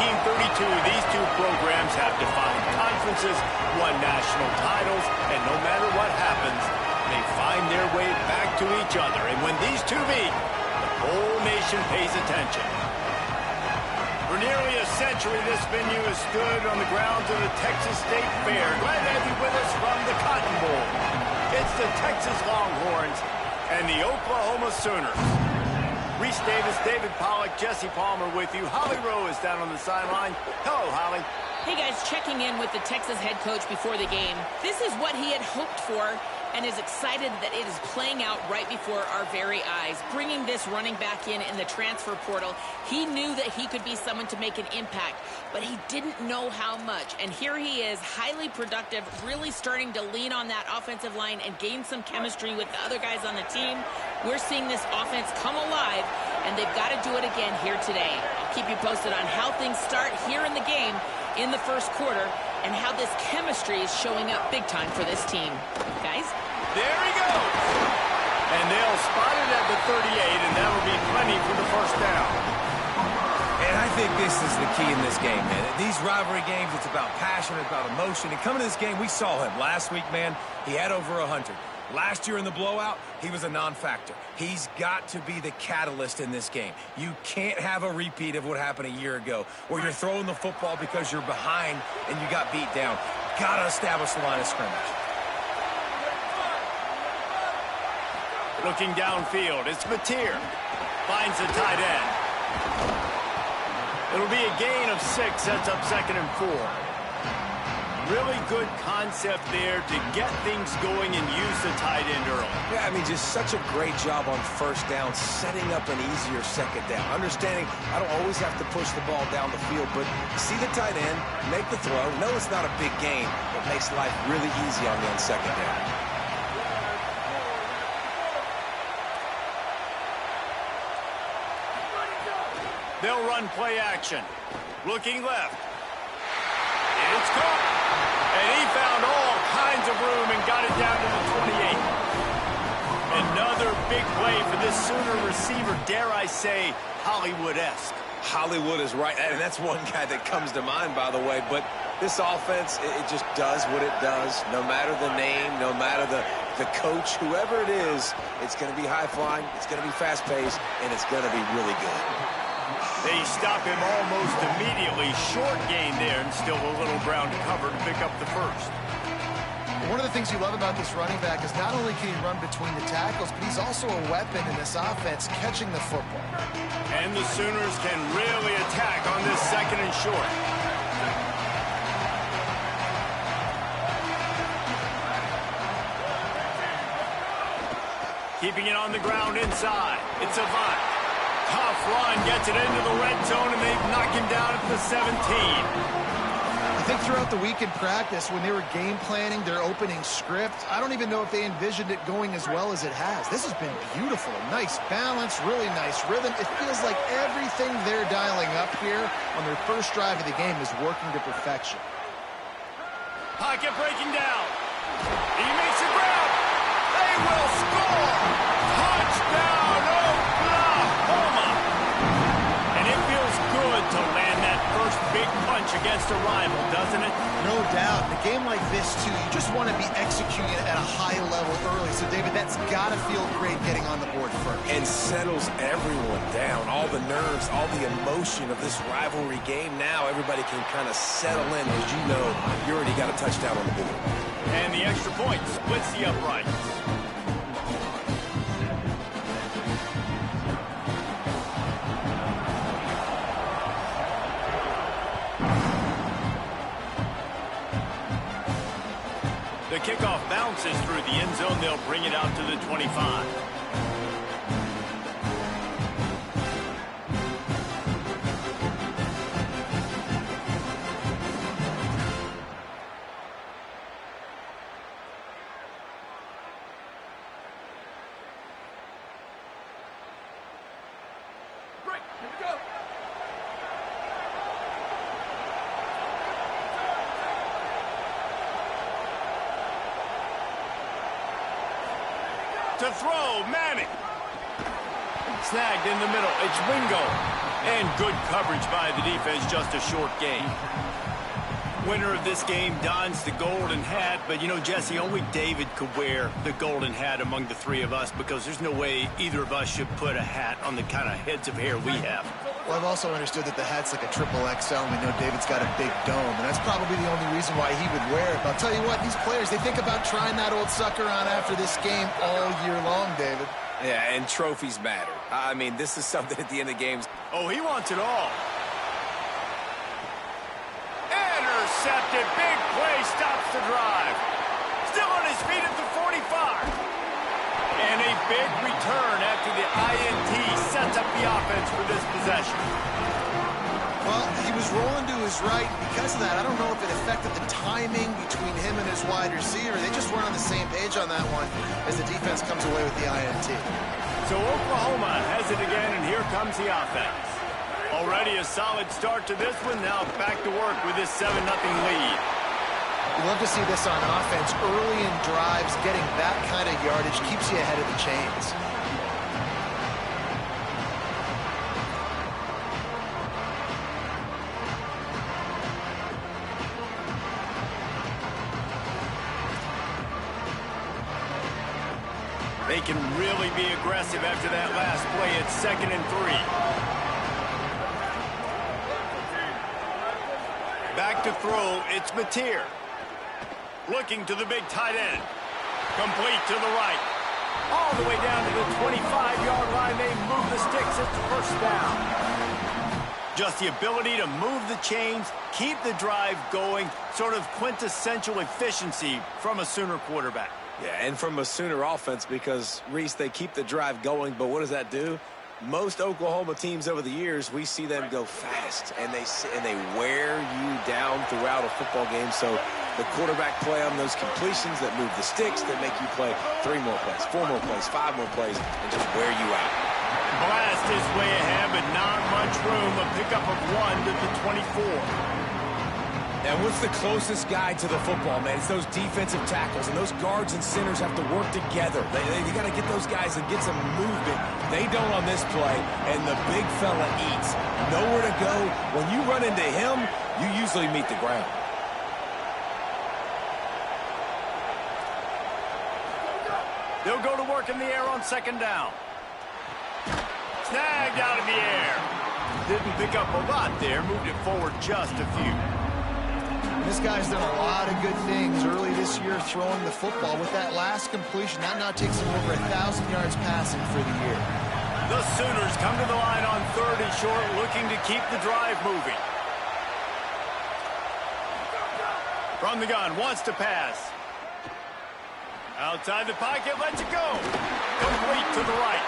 1932, these two programs have defined conferences, won national titles, and no matter what happens, they find their way back to each other. And when these two meet, the whole nation pays attention. For nearly a century, this venue has stood on the grounds of the Texas State Fair. Glad to have you with us from the Cotton Bowl. It's the Texas Longhorns and the Oklahoma Sooners. Reese Davis, David Pollack, Jesse Palmer with you. Holly Rowe is down on the sideline. Hello, Holly. Hey, guys, checking in with the Texas head coach before the game. This is what he had hoped for and is excited that it is playing out right before our very eyes. Bringing this running back in the transfer portal, he knew that he could be someone to make an impact, but he didn't know how much. And here he is, highly productive, really starting to lean on that offensive line and gain some chemistry with the other guys on the team. We're seeing this offense come alive, and they've got to do it again here today. I'll keep you posted on how things start here in the game in the first quarter and how this chemistry is showing up big time for this team. Guys? There he goes. And they'll spot it at the 38, and that'll be plenty for the first down. And I think this is the key in this game, man. These rivalry games, it's about passion, it's about emotion. And coming to this game, we saw him last week, man. He had over 100. Last year in the blowout, he was a non-factor. He's got to be the catalyst in this game. You can't have a repeat of what happened a year ago, where you're throwing the football because you're behind and you got beat down. Got to establish the line of scrimmage. Looking downfield, it's Mateer. Finds the tight end. It'll be a gain of 6, sets up 2nd and 4. Really good concept there to get things going and use the tight end early. Yeah, I mean, just such a great job on first down, setting up an easier second down. Understanding I don't always have to push the ball down the field, but see the tight end, make the throw. No, it's not a big gain, but makes life really easy on you on second down. They'll run play action. Looking left. It's caught. And he found all kinds of room and got it down to the 28. Another big play for this Sooner receiver, dare I say, Hollywood-esque. Hollywood is right, and that's one guy that comes to mind, by the way. But this offense, it just does what it does. No matter the name, no matter the coach, whoever it is, it's going to be high-flying, it's going to be fast-paced, and it's going to be really good. They stop him almost immediately. Short gain there, and still a little ground to cover to pick up the first. One of the things you love about this running back is not only can he run between the tackles, but he's also a weapon in this offense, catching the football. And the Sooners can really attack on this 2nd and short. Keeping it on the ground inside. It's Avant. Tough run, gets it into the red zone, and they've knocked him down at the 17. I think throughout the week in practice, when they were game planning their opening script, I don't even know if they envisioned it going as well as it has. This has been beautiful. Nice balance, really nice rhythm. It feels like everything they're dialing up here on their first drive of the game is working to perfection. Pocket breaking down. He makes a grab. They will score. Touchdown, Oklahoma. And it feels good to land that first big punch against a rival, doesn't it? No doubt. In a game like this, too, you just want to be executing at a high level early. So, David, that's got to feel great getting on the board first. And settles everyone down. All the nerves, all the emotion of this rivalry game. Now everybody can kind of settle in. As you know, you already got a touchdown on the board. And the extra point splits the uprights. The kickoff bounces through the end zone. They'll bring it out to the 25. Break. Here we go. To throw, Manning. Snagged in the middle. It's Wingo. And good coverage by the defense. Just a short gain. Winner of this game dons the golden hat. But, you know, Jesse, only David could wear the golden hat among the three of us because there's no way either of us should put a hat on the kind of heads of hair we have. Well, I've also understood that the hat's like a triple XL, and we know David's got a big dome, and that's probably the only reason why he would wear it. But I'll tell you what, these players, they think about trying that old sucker on after this game all year long, David. Yeah, and trophies matter. I mean, this is something at the end of games. Oh, he wants it all. Intercepted. Big play. Stops the drive. Still on his feet at the 45. And a big return after the INT sets up the offense for this possession. Well, he was rolling to his right. Because of that, I don't know if it affected the timing between him and his wide receiver. They just weren't on the same page on that one as the defense comes away with the INT. So Oklahoma has it again, and here comes the offense. Already a solid start to this one. Now back to work with this 7-0 lead. You love to see this on offense. Early in drives, getting that kind of yardage keeps you ahead of the chains. They can really be aggressive after that last play. It's 2nd and 3. Back to throw, it's Mateer. Looking to the big tight end. Complete to the right. All the way down to the 25-yard line. They move the sticks. It's first down. Just the ability to move the chains, keep the drive going, sort of quintessential efficiency from a Sooner quarterback. Yeah, and from a Sooner offense because, Reese, they keep the drive going, but what does that do? Most Oklahoma teams over the years, we see them go fast, and they wear you down throughout a football game. So the quarterback play on those completions that move the sticks, that make you play 3 more plays, 4 more plays, 5 more plays, and just wear you out. Blast is way ahead, but not much room. A pickup of 1 to the 24. And what's the closest guy to the football, man? It's those defensive tackles, and those guards and centers have to work together. They got to get those guys and get some movement. They don't on this play, and the big fella eats. Nowhere to go. When you run into him, you usually meet the ground. They'll go to work in the air on 2nd down. Snagged out of the air. Didn't pick up a lot there. Moved it forward just a few. This guy's done a lot of good things early this year throwing the football. With that last completion, that now takes him over 1,000 yards passing for the year. The Sooners come to the line on 3rd and short, looking to keep the drive moving. From the gun, wants to pass. Outside the pocket, lets it go. Complete to the right.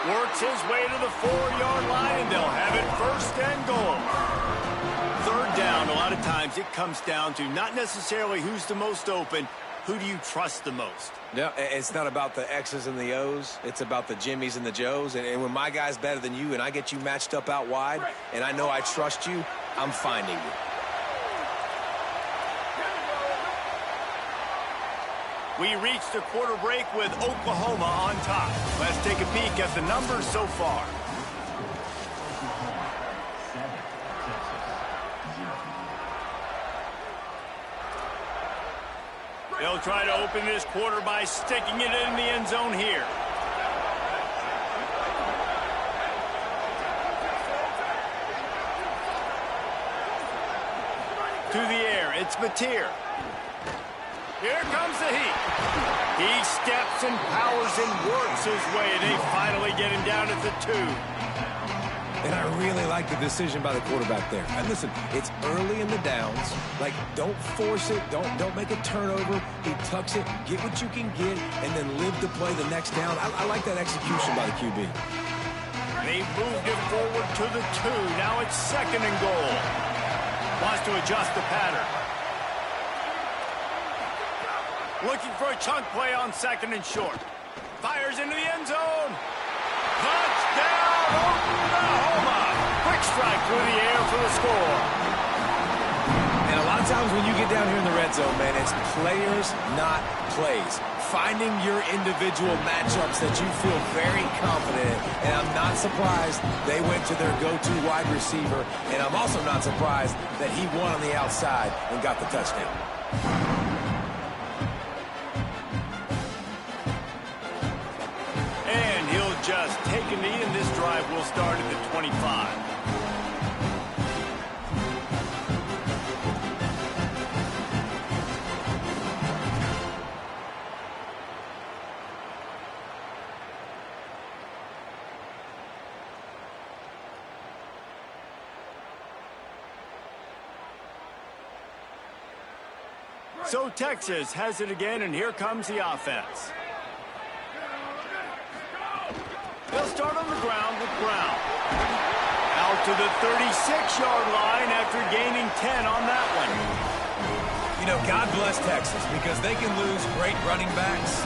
Works his way to the 4-yard line, and they'll have it 1st and goal. 3rd down, a lot of times it comes down to not necessarily who's the most open, who do you trust the most? No, it's not about the X's and the O's. It's about the Jimmys and the Joes. And when my guy's better than you and I get you matched up out wide and I know I trust you, I'm finding you. We reached the quarter break with Oklahoma on top. Let's take a peek at the numbers so far. They'll try to open this quarter by sticking it in the end zone here. To the air, it's Mateer. Here comes the heat. He steps and powers and works his way. They finally get him down at the 2. And I really like the decision by the quarterback there. And listen, it's early in the downs. Like, don't force it. Don't make a turnover. He tucks it, get what you can get, and then live to play the next down. I like that execution by the QB. They moved it forward to the 2. Now it's 2nd and goal. Wants to adjust the pattern. Looking for a chunk play on 2nd and short. Fires into the end zone. Touchdown, Oklahoma! Quick strike through the air for the score. And a lot of times when you get down here in the red zone, man, it's players, not plays. finding your individual matchups that you feel very confident in. And I'm not surprised they went to their go-to wide receiver. And I'm also not surprised that he won on the outside and got the touchdown. And he'll just take a knee, and this drive will start at the 25. So Texas has it again, and here comes the offense. They'll start on the ground with Brown. Out to the 36-yard line after gaining 10 on that one. You know, God bless Texas, because they can lose great running backs,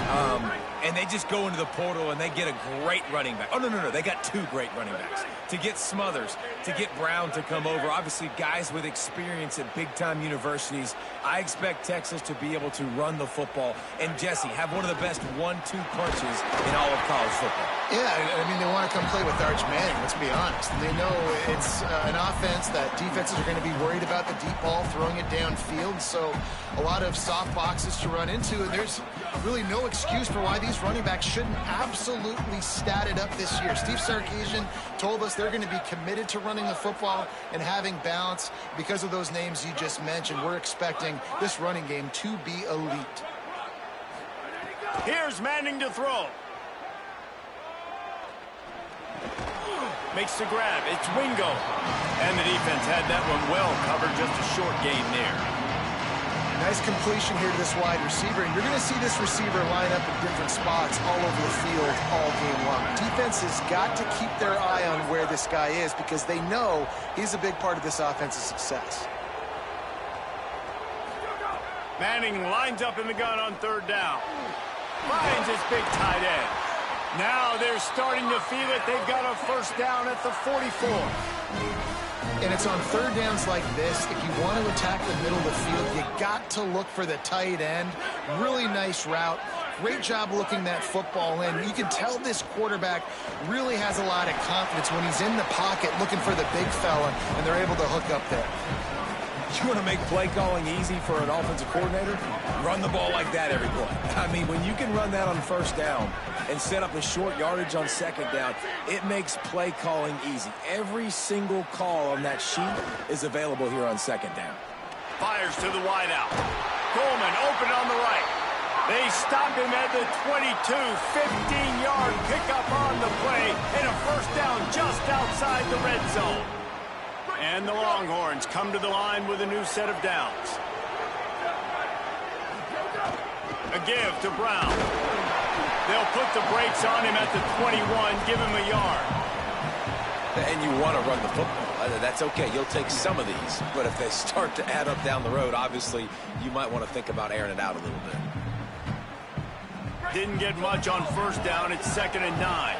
and they just go into the portal and they get a great running back. Oh, no. They got two great running backs. To get Smothers, to get Brown to come over, obviously guys with experience at big-time universities. I expect Texas to be able to run the football and, Jesse, have one of the best 1-2 punches in all of college football. Yeah, I mean, they want to come play with Arch Manning, let's be honest. And they know it's an offense that defenses are going to be worried about the deep ball, throwing it downfield. So a lot of soft boxes to run into, and there's really no excuse for why these running backs shouldn't absolutely stat it up this year. Steve Sarkisian told us they're going to be committed to running the football and having balance. Because of those names you just mentioned, we're expecting this running game to be elite. Here's Manning to throw. Makes the grab. It's Wingo. And the defense had that one well covered. Just a short gain there. Nice completion here to this wide receiver. And you're going to see this receiver line up in different spots all over the field all game long. Defense has got to keep their eye on where this guy is, because they know he's a big part of this offense's success. Manning lines up in the gun on third down. Finds his big tight end. Now they're starting to feel it. They've got a first down at the 44. And it's on third downs like this. If you want to attack the middle of the field, you got to look for the tight end. Really nice route. Great job looking that football in. You can tell this quarterback really has a lot of confidence when he's in the pocket looking for the big fella, and they're able to hook up there. You want to make play calling easy for an offensive coordinator? Run the ball like that every play. I mean, when you can run that on first down and set up a short yardage on second down, it makes play calling easy. Every single call on that sheet is available here on second down. Fires to the wideout. Coleman open on the right. They stop him at the 22, 15-yard pickup on the play, and a first down just outside the red zone. And the Longhorns come to the line with a new set of downs. A give to Brown. They'll put the brakes on him at the 21, give him a yard. And you want to run the football. That's okay. You'll take some of these. But if they start to add up down the road, obviously, you might want to think about airing it out a little bit. Didn't get much on first down. It's 2nd and 9.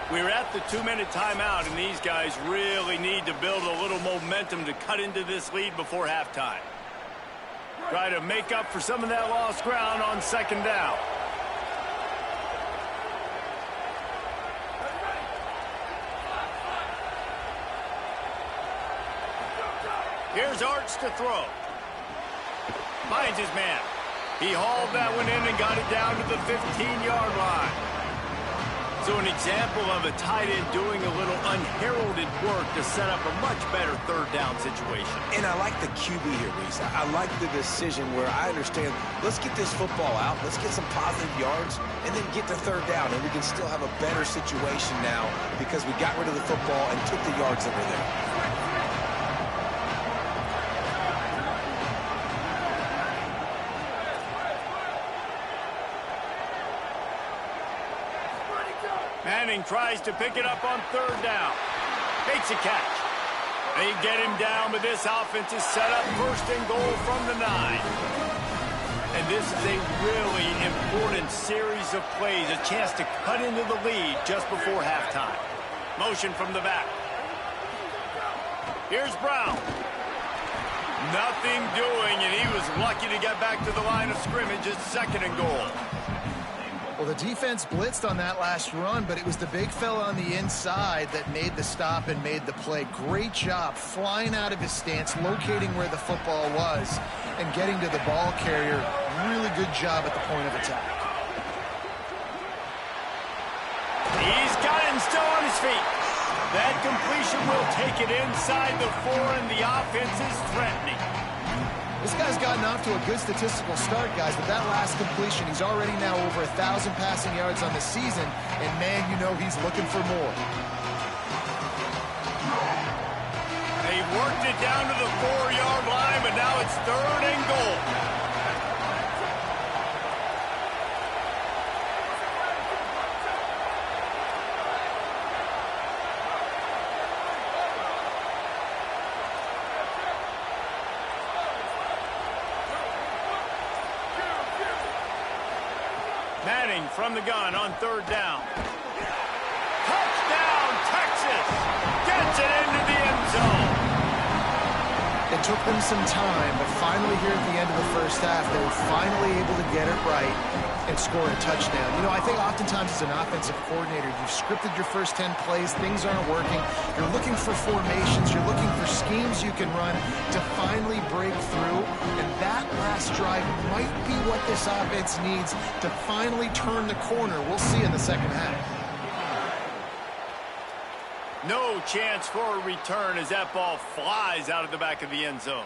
We're at the 2-minute timeout, and these guys really need to build a little momentum to cut into this lead before halftime. Try to make up for some of that lost ground on second down. Here's Arch to throw. Finds his man. He hauled that one in and got it down to the 15-yard line. So an example of a tight end doing a little unheralded work to set up a much better third down situation. And I like the QB here, Reese. I like the decision where I understand, let's get this football out, let's get some positive yards, and then get to third down, and we can still have a better situation now because we got rid of the football and took the yards that were there. Manning tries to pick it up on third down. Makes a catch. They get him down, but this offense is set up 1st and goal from the 9. And this is a really important series of plays, a chance to cut into the lead just before halftime. Motion from the back. Here's Brown. Nothing doing, and he was lucky to get back to the line of scrimmage. It's 2nd and goal. Well, the defense blitzed on that last run, but it was the big fella on the inside that made the stop and made the play. Great job flying out of his stance, locating where the football was, and getting to the ball carrier. Really good job at the point of attack. He's got it and still on his feet. That completion will take it inside the 4, and the offense is threatening. This guy's gotten off to a good statistical start, guys, but that last completion, he's already now over 1,000 passing yards on the season, and man, you know he's looking for more. They worked it down to the 4-yard line, but now it's 3rd and goal. Manning from the gun on 3rd down. Touchdown, Texas! Gets it into the end zone. It took them some time, but finally here at the end of the first half, they were finally able to get it right and score a touchdown. You know, I think oftentimes as an offensive coordinator, you've scripted your first 10 plays, things aren't working, you're looking for formations, you're looking for schemes you can run to finally break through, and that last drive might be what this offense needs to finally turn the corner. We'll see in the second half. No chance for a return as that ball flies out of the back of the end zone.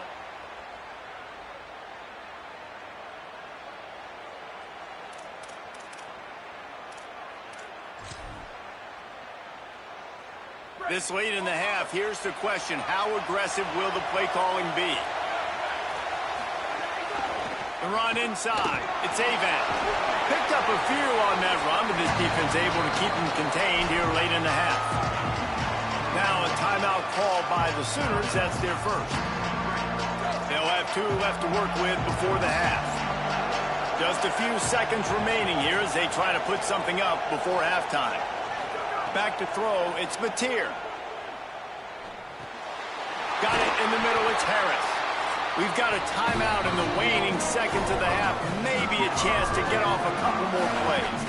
This late in the half, here's the question. How aggressive will the play calling be? The run inside. It's Avent. Picked up a few on that run, but this defense able to keep him contained here late in the half. Now a timeout called by the Sooners. That's their first. They'll have 2 left to work with before the half. Just a few seconds remaining here as they try to put something up before halftime. Back to throw, it's Mateer. Got it in the middle, it's Harris. We've got a timeout in the waning seconds of the half. Maybe a chance to get off a couple more plays.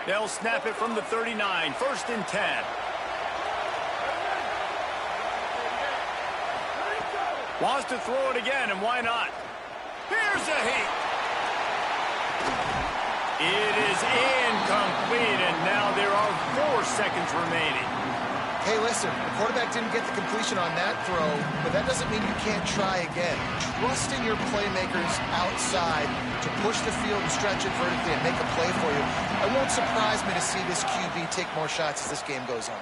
They'll snap it from the 39, 1st and 10. Wants to throw it again, and why not? Here's a heat. It is incomplete, and now there are 4 seconds remaining. Hey, listen, the quarterback didn't get the completion on that throw, but that doesn't mean you can't try again. Trust in your playmakers outside to push the field and stretch it vertically and make a play for you. It won't surprise me to see this QB take more shots as this game goes on.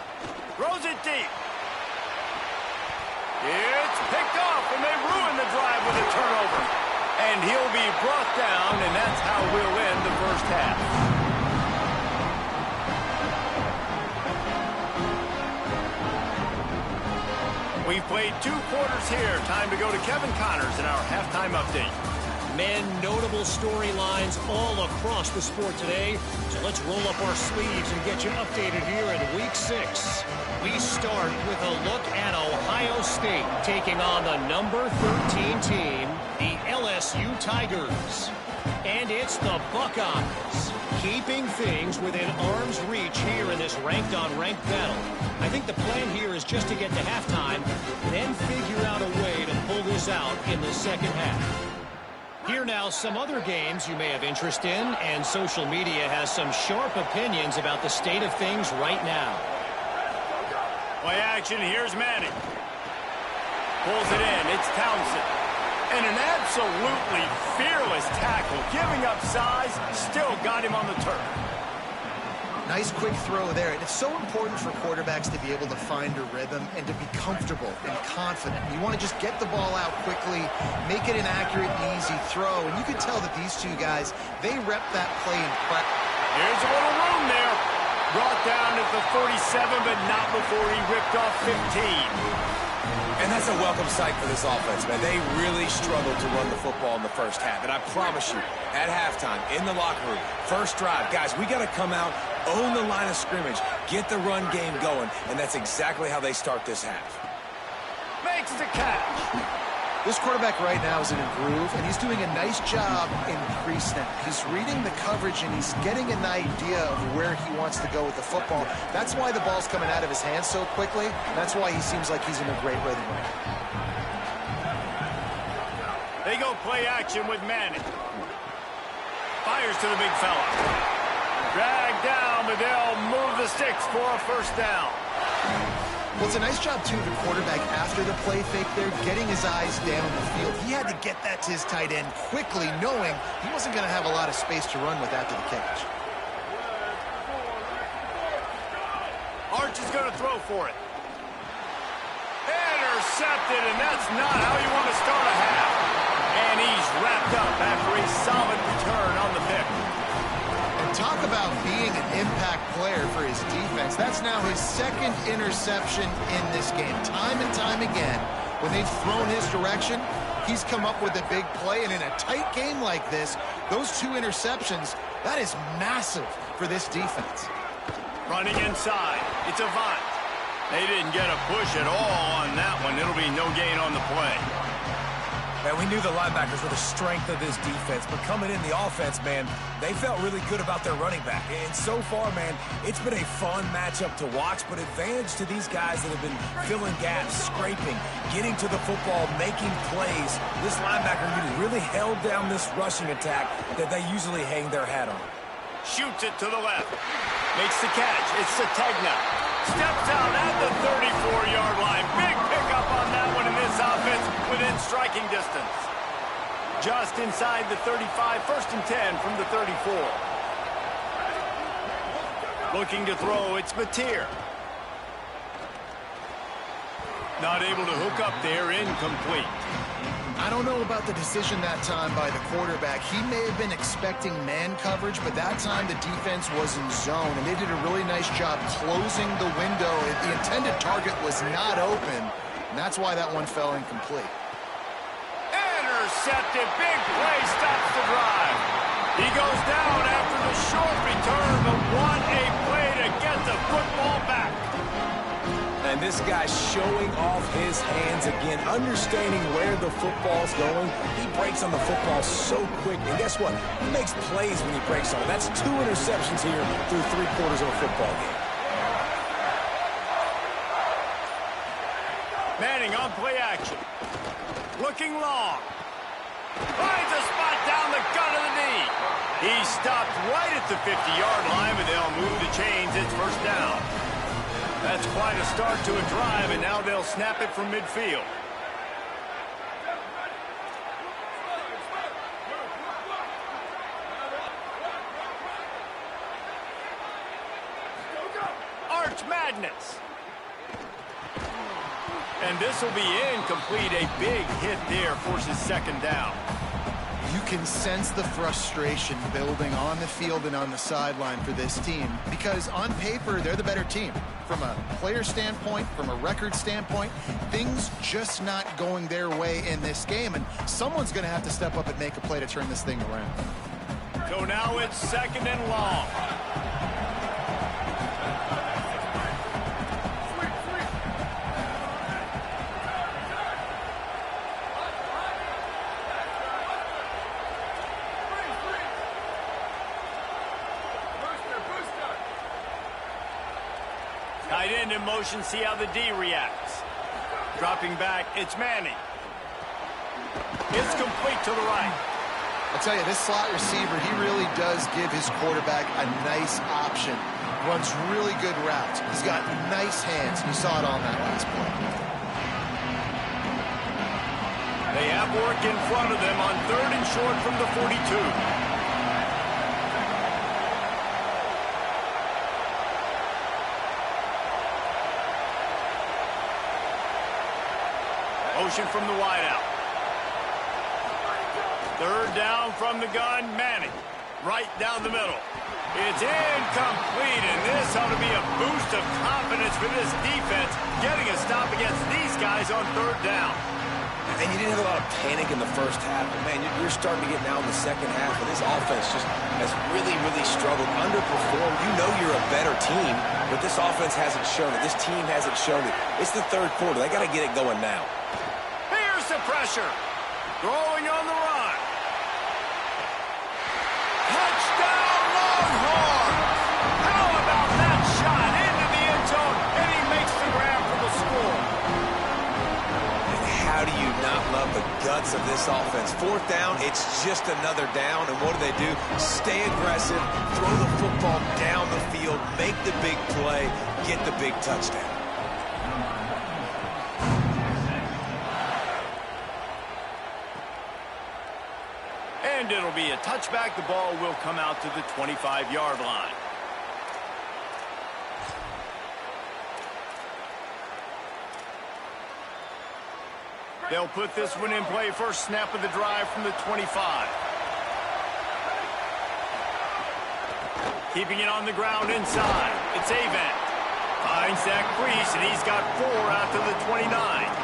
Throws it deep. It's picked off, and they ruin the drive with a turnover. And he'll be brought down, and that's how we'll end the first half. We've played 2 quarters here. Time to go to Kevin Connors in our halftime update. Men, notable storylines all across the sport today. So let's roll up our sleeves and get you updated here in Week 6. We start with a look at Ohio State taking on the number 13 team, the LSU Tigers. And it's the Buckeyes, keeping things within arm's reach here in this ranked-on-ranked battle. I think the plan here is just to get to halftime, then figure out a way to pull this out in the second half. Here now, some other games you may have interest in, and social media has some sharp opinions about the state of things right now. Play action, here's Manning. Pulls it in, it's Townsend. And an absolutely fearless tackle, giving up size, still got him on the turf. Nice quick throw there. And it's so important for quarterbacks to be able to find a rhythm and to be comfortable and confident. You want to just get the ball out quickly, make it an accurate and easy throw. And you can tell that these 2 guys, they rep that play in practice. Here's a little room there. Brought down at the 47, but not before he ripped off 15. And that's a welcome sight for this offense, man. They really struggled to run the football in the first half. And I promise you, at halftime, in the locker room, first drive, guys, we got to come out, own the line of scrimmage, get the run game going, and that's exactly how they start this half. Makes the catch. This quarterback right now is in a groove, and he's doing a nice job in pre-snap. He's reading the coverage, and he's getting an idea of where he wants to go with the football. That's why the ball's coming out of his hands so quickly, and that's why he seems like he's in a great rhythm right now. They go play action with Manning. Fires to the big fella. Dragged down, but they'll move the sticks for a first down. Well, it's a nice job, too, the quarterback, after the play fake there, getting his eyes down the field. He had to get that to his tight end quickly, knowing he wasn't going to have a lot of space to run with after the catch. Arch is going to throw for it. Intercepted, and that's not how you want to start a half. And he's wrapped up after a solid return on the pick. Talk about being an impact player for his defense. That's now his second interception in this game. Time and time again, when they've thrown his direction, he's come up with a big play. And in a tight game like this, those two interceptions, that is massive for this defense. Running inside. It's Avant. They didn't get a push at all on that one. It'll be no gain on the play. Man, we knew the linebackers were the strength of this defense, but coming in the offense, man, they felt really good about their running back. And so far, man, it's been a fun matchup to watch, but advantage to these guys that have been filling gaps, scraping, getting to the football, making plays. This linebacker unit really held down this rushing attack that they usually hang their hat on. Shoots it to the left. Makes the catch. It's Sategna. Steps out at the 34-yard line. Big pickup on that one in this offense within striking distance. Just inside the 35, 1st and 10 from the 34. Looking to throw, it's Mateer. Not able to hook up there, incomplete. I don't know about the decision that time by the quarterback. He may have been expecting man coverage, but that time the defense was in zone, and they did a really nice job closing the window. The intended target was not open, and that's why that one fell incomplete. Intercepted. Big play stops the drive. He goes down after the short return, but what a play to get the football back. And this guy's showing off his hands again, understanding where the football's going. He breaks on the football so quick. And guess what? He makes plays when he breaks on it. That's 2 interceptions here through 3/4 of a football game. Manning on play action. Looking long. Finds a spot down the gun of the knee. He stopped right at the 50-yard line, but they'll move the chains. It's first down. That's quite a start to a drive, and now they'll snap it from midfield. Arch Madness. And this will be incomplete. A big hit there forces 2nd down. You can sense the frustration building on the field and on the sideline for this team, because on paper, they're the better team. From a player standpoint, from a record standpoint, things just not going their way in this game, and someone's going to have to step up and make a play to turn this thing around. So now it's 2nd and long. Tight end in motion, see how the D reacts. Dropping back, it's Manning. It's complete to the right. I'll tell you, this slot receiver, he really does give his quarterback a nice option. Runs really good routes. He's got nice hands. You saw it on that last play. They have work in front of them on 3rd and short from the 42. Motion from the wideout. 3rd down from the gun, Manning. Right down the middle. It's incomplete, and this ought to be a boost of confidence for this defense, getting a stop against these guys on 3rd down. And you didn't have a lot of panic in the first half. But, man, you're starting to get now in the second half. And this offense just has really, really struggled, underperformed. You know you're a better team, but this offense hasn't shown it. This team hasn't shown it. It's the third quarter. They got to get it going now. Here's the pressure. Throwing on the run. Touchdown, Longhorns! How about that shot into the end zone, and he makes the grab for the score. How do you not love the guts of this offense? Fourth down, it's just another down, and what do? Stay aggressive, throw the football down the field, make the big play, get the big touchdown. And it'll be a touchback. The ball will come out to the 25-yard line. They'll put this one in play. First snap of the drive from the 25. Keeping it on the ground inside. It's Avant. Finds that crease, and he's got 4 out to the 29.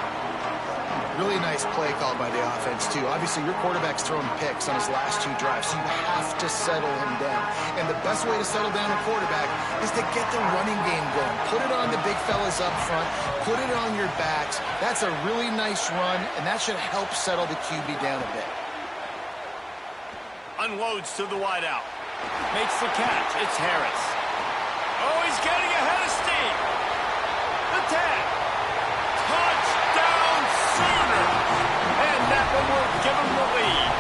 Really nice play call by the offense, too. Obviously, your quarterback's throwing picks on his last 2 drives, so you have to settle him down. And the best way to settle down a quarterback is to get the running game going. Put it on the big fellas up front. Put it on your backs. That's a really nice run, and that should help settle the QB down a bit. Unloads to the wideout. Makes the catch. It's Harris. Oh, he's getting ahead of steam. The 10. Touchdown Sooners. And that one will give him the lead.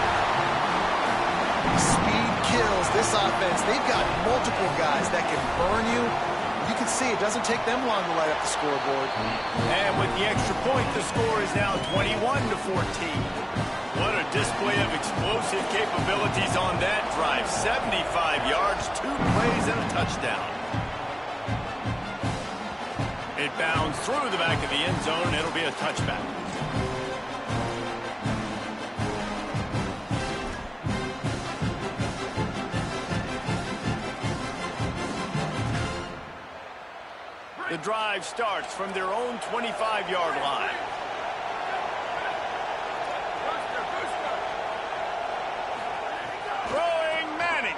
Speed kills this offense. They've got multiple guys that can burn you. You can see it doesn't take them long to light up the scoreboard. And with the extra point, the score is now 21-14. What a display of explosive capabilities on that drive. 75 yards, 2 plays, and a touchdown. It bounds through the back of the end zone. It'll be a touchback. The drive starts from their own 25-yard line. Throwing Manning.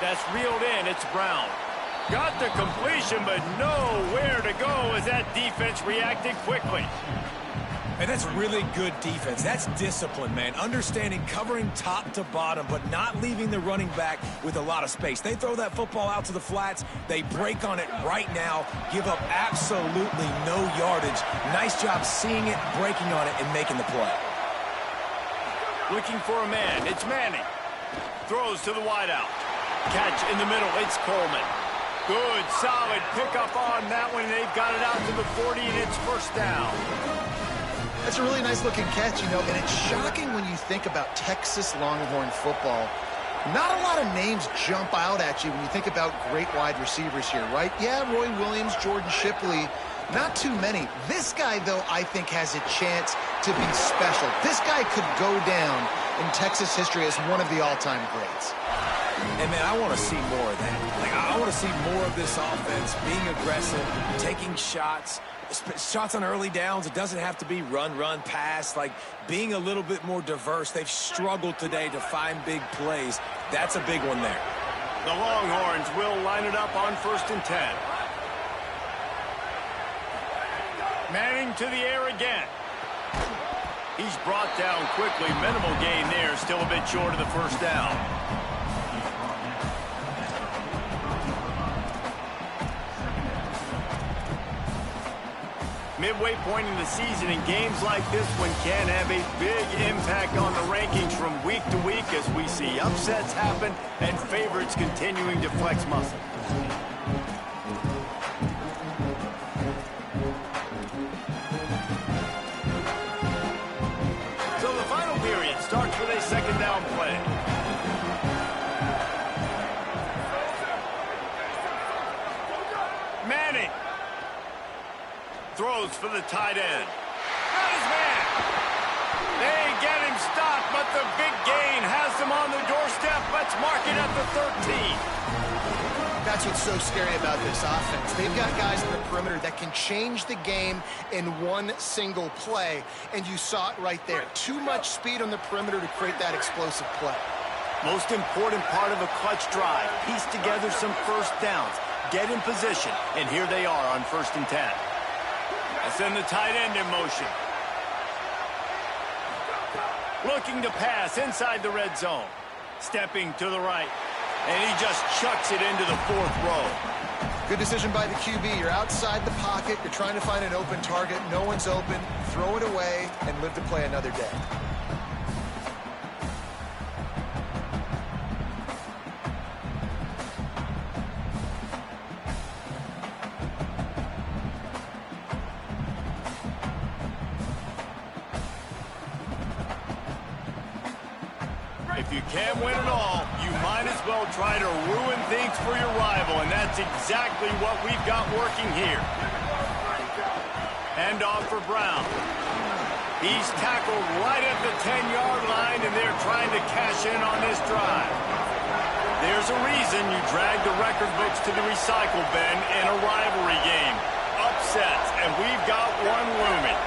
That's reeled in. It's Brown. Got the completion, but nowhere to go as that defense reacted quickly. And that's really good defense. That's discipline, man. Understanding covering top to bottom, but not leaving the running back with a lot of space. They throw that football out to the flats. They break on it right now, give up absolutely no yardage. Nice job seeing it, breaking on it, and making the play. Looking for a man. It's Manning. Throws to the wideout. Catch in the middle. It's Coleman. Good, solid pickup on that one. They've got it out to the 40, and it's first down. That's a really nice-looking catch, you know, and it's shocking when you think about Texas Longhorn football. Not a lot of names jump out at you when you think about great wide receivers here, right? Yeah, Roy Williams, Jordan Shipley, not too many. This guy, though, I think has a chance to be special. This guy could go down in Texas history as one of the all-time greats. And, man, I want to see more of that. Like, I want to see more of this offense being aggressive, taking shots on early downs. It doesn't have to be run, pass. Like, being a little bit more diverse. They've struggled today to find big plays. That's a big one there. The Longhorns will line it up on 1st and 10. Manning to the air again. He's brought down quickly. Minimal gain there. Still a bit short of the first down. Midway point in the season, and games like this one can have a big impact on the rankings from week to week as we see upsets happen and favorites continuing to flex muscle. So the final period starts with a second down play. Manning throws for the tight end. Got his man. They get him stopped, but the big gain has them on the doorstep. Let's mark it at the 13. That's what's so scary about this offense. They've got guys in the perimeter that can change the game in one single play, and you saw it right there. Too much speed on the perimeter to create that explosive play. Most important part of a clutch drive. Piece together some first downs. Get in position, and here they are on 1st and 10. I send the tight end in motion. Looking to pass inside the red zone. Stepping to the right. And he just chucks it into the 4th row. Good decision by the QB. You're outside the pocket. You're trying to find an open target. No one's open. Throw it away and live to play another day. If you can't win it all, you might as well try to ruin things for your rival, and that's exactly what we've got working here. Hand off for Brown. He's tackled right at the 10-yard line, and they're trying to cash in on this drive. There's a reason you drag the record books to the recycle bin in a rivalry game. Upsets, and we've got one looming.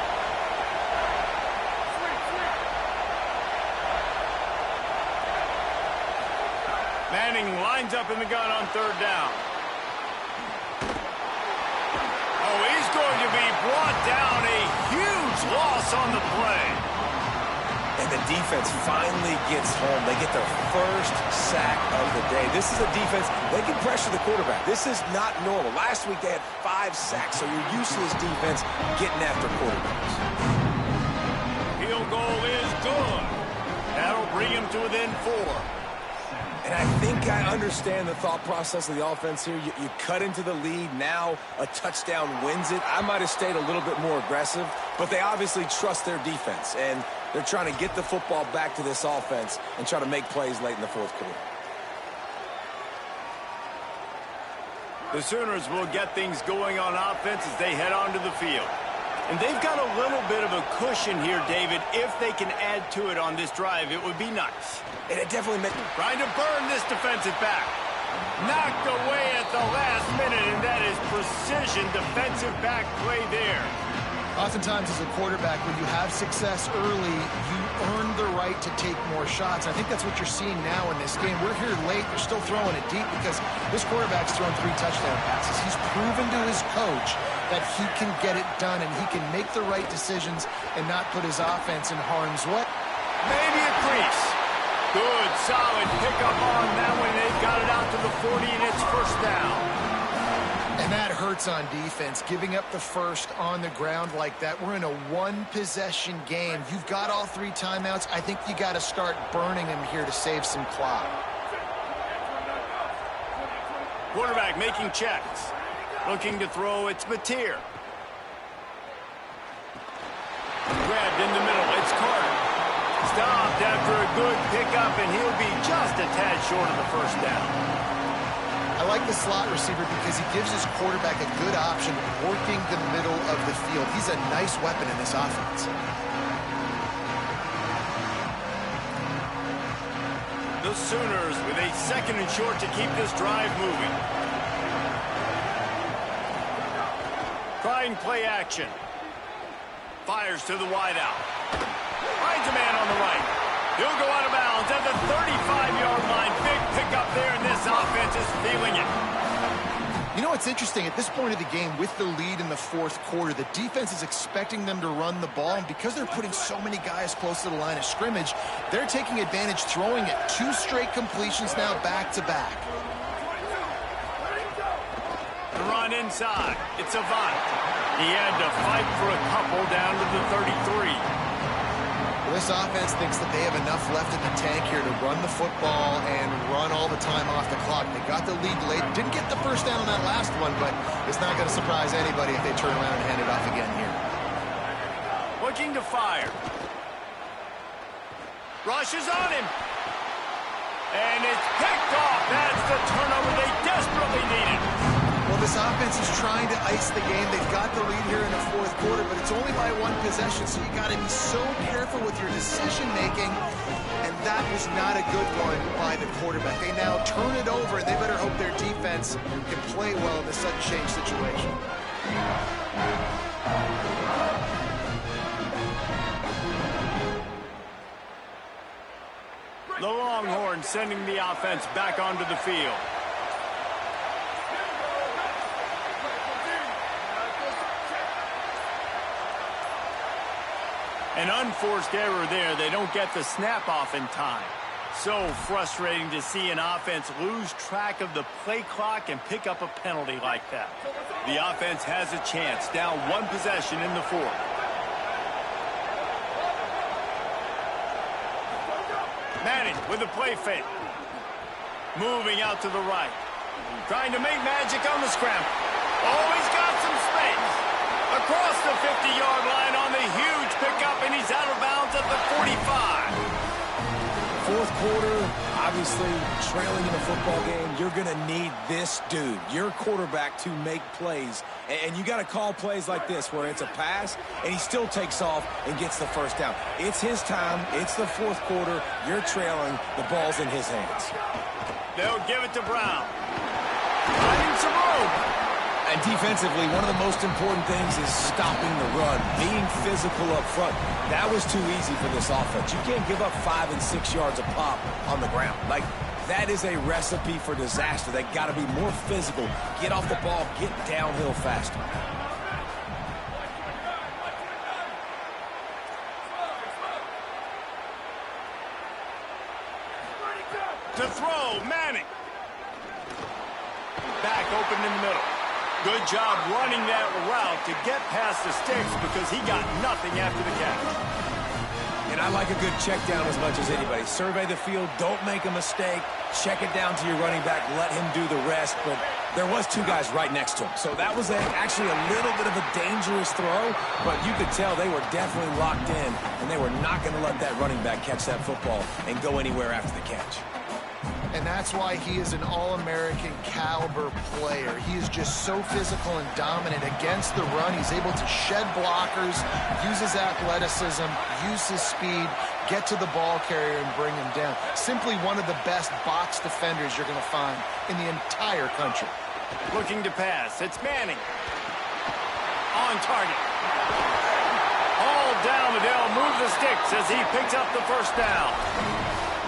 Manning lines up in the gun on 3rd down. Oh, he's going to be brought down. A huge loss on the play. And the defense finally gets home. They get their first sack of the day. This is a defense, they can pressure the quarterback. This is not normal. Last week they had 5 sacks, so you're used to this defense getting after quarterbacks. Field goal is good. That'll bring him to within 4. And I think I understand the thought process of the offense here. You cut into the lead. Now a touchdown wins it. I might have stayed a little bit more aggressive, but they obviously trust their defense, and they're trying to get the football back to this offense and try to make plays late in the 4th quarter. The Sooners will get things going on offense as they head onto the field. And they've got a little bit of a cushion here, David. If they can add to it on this drive, it would be nice. And it definitely makes... Trying to burn this defensive back. Knocked away at the last minute, and that is precision defensive back play there. Oftentimes as a quarterback, when you have success early, you earn the right to take more shots. I think that's what you're seeing now in this game. We're here late. They're still throwing it deep because this quarterback's thrown 3 touchdown passes. He's proven to his coach that he can get it done and he can make the right decisions and not put his offense in harm's way. Maybe a crease. Good, solid pickup on that one. They've got it out to the 40, and it's 1st down. And that hurts on defense, giving up the first on the ground like that. We're in a 1-possession game. You've got all 3 timeouts. I think you got to start burning them here to save some clock. Quarterback making checks. Looking to throw, it's Mateer. Grabbed in the middle, it's Carter. Stopped after a good pickup, and he'll be just a tad short of the 1st down. I like the slot receiver because he gives his quarterback a good option working the middle of the field. He's a nice weapon in this offense. The Sooners with a 2nd and short to keep this drive moving. Trying play action. Fires to the wideout. Finds a man on the right. He'll go out of bounds at the 35-yard line. Big pickup there, and this offense is feeling it. You know what's interesting? At this point of the game, with the lead in the 4th quarter, the defense is expecting them to run the ball, and because they're putting so many guys close to the line of scrimmage, they're taking advantage, throwing it. 2 straight completions now back-to-back. The run inside. It's Avant. He had to fight for a couple down to the 33. This offense thinks that they have enough left in the tank here to run the football and run all the time off the clock. They got the lead late. Didn't get the first down on that last one, but it's not going to surprise anybody if they turn around and hand it off again here. Looking to fire. Rushes on him. And it's picked off. That's the turnover they desperately needed. Well, this offense is trying to ice the game. They've got the lead here in the fourth quarter, but it's only by one possession, so you got to be so careful with your decision-making, and that was not a good one by the quarterback. They now turn it over, and they better hope their defense can play well in this sudden change situation. The Longhorns sending the offense back onto the field. An unforced error there. They don't get the snap off in time. So frustrating to see an offense lose track of the play clock and pick up a penalty like that. The offense has a chance, down one possession in the fourth. Manning with a play fake. Moving out to the right. Trying to make magic on the scramble. Oh, he's got some space. Across the 50-yard line on the huge pickup, and he's out of bounds at the 45. Fourth quarter, obviously trailing in a football game, you're going to need this dude, your quarterback, to make plays. And you got to call plays like this where it's a pass and he still takes off and gets the first down. It's his time. It's the fourth quarter. You're trailing. The ball's in his hands. They'll give it to Brown. Finding some room. And defensively, one of the most important things is stopping the run, being physical up front. That was too easy for this offense. You can't give up 5 and 6 yards a pop on the ground. Like, that is a recipe for disaster. They got to be more physical, get off the ball, get downhill faster. To throw, Manning. Back open in the middle. Good job running that route to get past the sticks because he got nothing after the catch. And I like a good check down as much as anybody. Survey the field, don't make a mistake, check it down to your running back, let him do the rest. But there was 2 guys right next to him. So that was actually a little bit of a dangerous throw, but you could tell they were definitely locked in, and they were not going to let that running back catch that football and go anywhere after the catch. And that's why he is an all-American caliber player. He is just so physical and dominant against the run. He's able to shed blockers, use his athleticism, use his speed, get to the ball carrier and bring him down. Simply one of the best box defenders you're going to find in the entire country. Looking to pass. It's Manning. On target. All down, They'll move the sticks as he picks up the first down.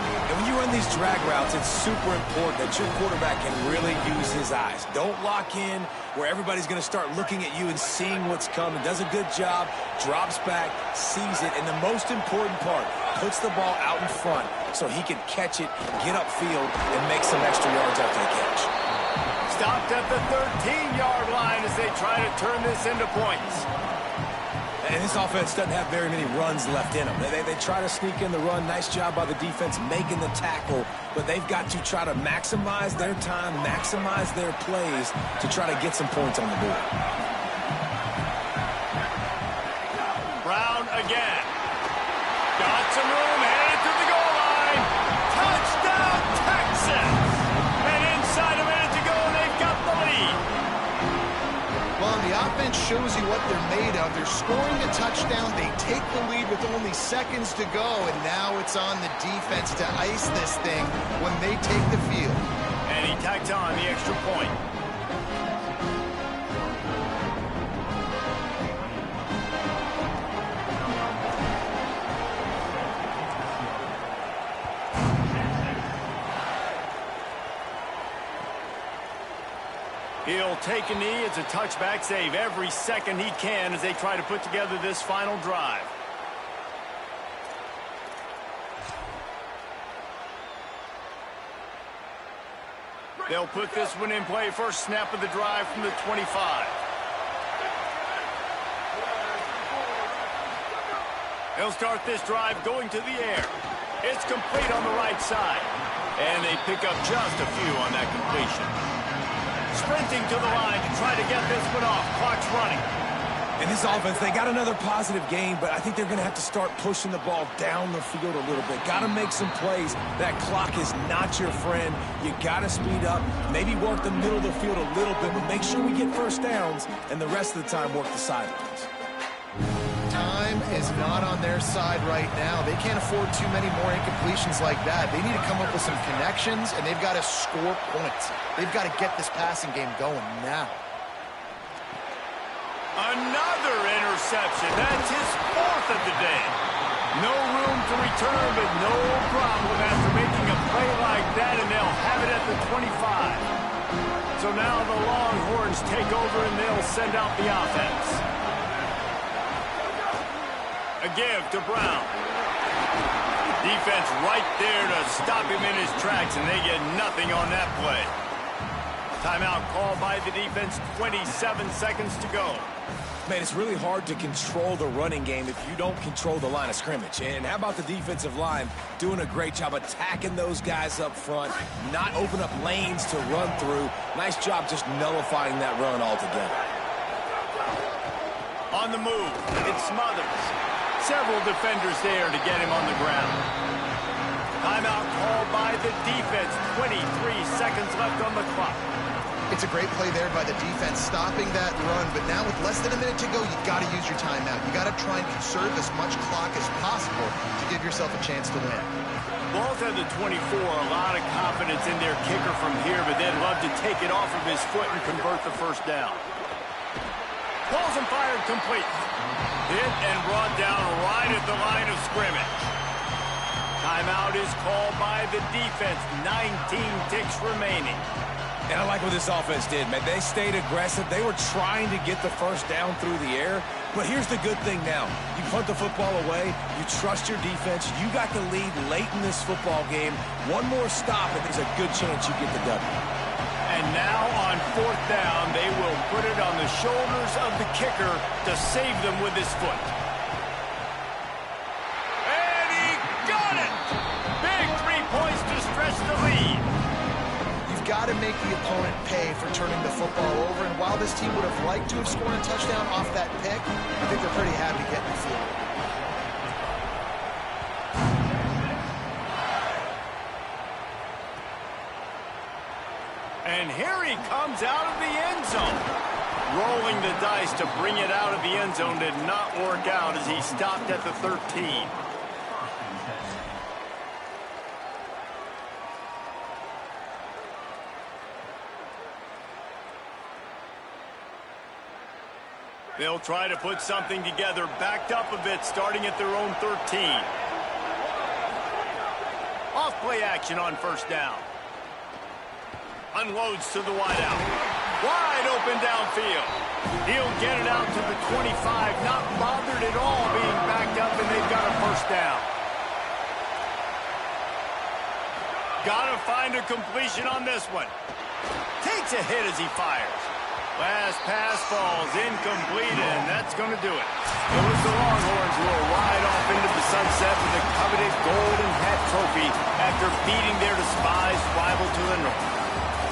And when you run these drag routes, it's super important that your quarterback can really use his eyes. Don't lock in where everybody's going to start looking at you and seeing what's coming. Does a good job, drops back, sees it, and the most important part, puts the ball out in front so he can catch it, get upfield, and make some extra yards after the catch. Stopped at the 13-yard line as they try to turn this into points. And this offense doesn't have very many runs left in them. They try to sneak in the run. Nice job by the defense making the tackle. But they've got to try to maximize their time, maximize their plays to try to get some points on the board. Brown again. Got some room, headed to the goal line. Touchdown, Texas! And inside a minute to go, they've got the lead. Well, the offense shows you what they're made of. They're scoring a touchdown. They take the lead with only seconds to go, and now it's on the defense to ice this thing when they take the field. And he tacked on the extra point. He'll take a knee. It's a touchback save every second he can as they try to put together this final drive. They'll put this one in play. First snap of the drive from the 25. They'll start this drive going to the air. It's complete on the right side. And they pick up just a few on that completion. Sprinting to the line to try to get this one off. Clock's running. And this offense, they got another positive game, but I think they're going to have to start pushing the ball down the field a little bit. Got to make some plays. That clock is not your friend. You got to speed up, maybe work the middle of the field a little bit, but make sure we get first downs, and the rest of the time work the sidelines. Time is not on their side right now. They can't afford too many more incompletions like that. They need to come up with some connections, and they've got to score points. They've got to get this passing game going now. Another interception. That's his fourth of the day. No room to return, but no problem after making a play like that, and they'll have it at the 25. So now the Longhorns take over, and they'll send out the offense. A give to Brown. Defense right there to stop him in his tracks, and they get nothing on that play. Timeout called by the defense, 27 seconds to go. Man, it's really hard to control the running game if you don't control the line of scrimmage. And how about the defensive line doing a great job attacking those guys up front, not open up lanes to run through. Nice job just nullifying that run altogether. On the move, it Smothers. Several defenders there to get him on the ground. Timeout called by the defense. 23 seconds left on the clock. It's a great play there by the defense, stopping that run. But now with less than a minute to go, you got to use your timeout. You got to try and conserve as much clock as possible to give yourself a chance to win. Balls at the 24, a lot of confidence in their kicker from here, but they'd love to take it off of his foot and convert the first down. Balls and fired complete. Hit and brought down right at the line of scrimmage. Timeout is called by the defense. 19 ticks remaining. And I like what this offense did, man. They stayed aggressive. They were trying to get the first down through the air. But here's the good thing now. You punt the football away. You trust your defense. You got the lead late in this football game. One more stop, and there's a good chance you get the W. And now on fourth down, they will put it on the shoulders of the kicker to save them with his foot. And he got it! Big 3 points to stretch the lead. You've got to make the opponent pay for turning the football over. And while this team would have liked to have scored a touchdown off that pick, I think they're pretty happy getting the field. And here he comes out of the end zone. Rolling the dice to bring it out of the end zone did not work out as he stopped at the 13. They'll try to put something together, backed up a bit, starting at their own 13. Off play action on first down. Unloads to the wideout. Wide open downfield. He'll get it out to the 25, not bothered at all being backed up, and they've got a first down. Got to find a completion on this one. Takes a hit as he fires. Last pass falls incomplete, and that's going to do it. It was the Longhorns who will ride off into the sunset with the coveted Golden Hat Trophy after beating their despised rival to the north.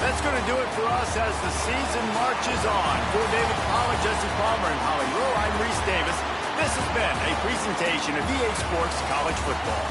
That's going to do it for us as the season marches on. For David Pollack, Jesse Palmer, and Holly Rowe, I'm Reese Davis. This has been a presentation of EA Sports College Football.